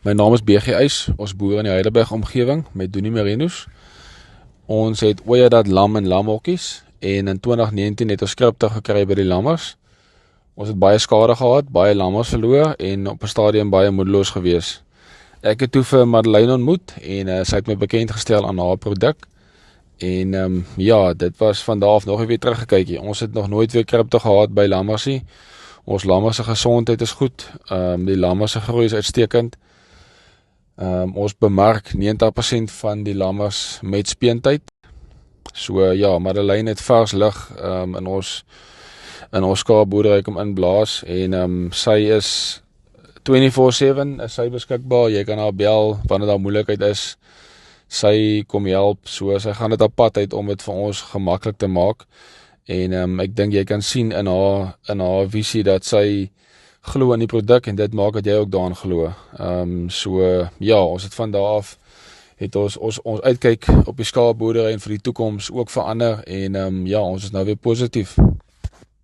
My naam is BG Eys, ons boer in die Heidelberg omgewing met Doenie Merinos. Ons het ooit dat lam en lamhokkies en in 2019 het ons skripte gekry by die lammers. Ons het baie skade gehad, baie lammers verloor en op 'n stadium baie moedeloos gewees. Ek het toe vir Madeleine ontmoet en sy het my bekend gestel aan haar produk. En ja, dit was van daar af nog weer teruggekykie. Ons het nog nooit weer skripte gehad by lammers nie. Ons lammers se gesondheid is goed. Die lammers se groei is uitstekend. Ons bemark 90% van die lammers met speentyd. So ja, Madeleine het vars lug in ons skaapboerdery kom inblaas en sy is 24/7 is sy beskikbaar. Jy kan haar bel wanneer daar moeilikheid is. Sy kom help, so sy gaan dit op pad uit om dit vir ons gemaklik te maak. En ek dink jy kan sien in haar visie dat sy glo in die produk en dit maak dat jy ook daarin glo. So ja, ons het van daar af het ons uitkyk op die skaapboerdery en vir die toekoms ook verander en ja, ons is nou weer positief.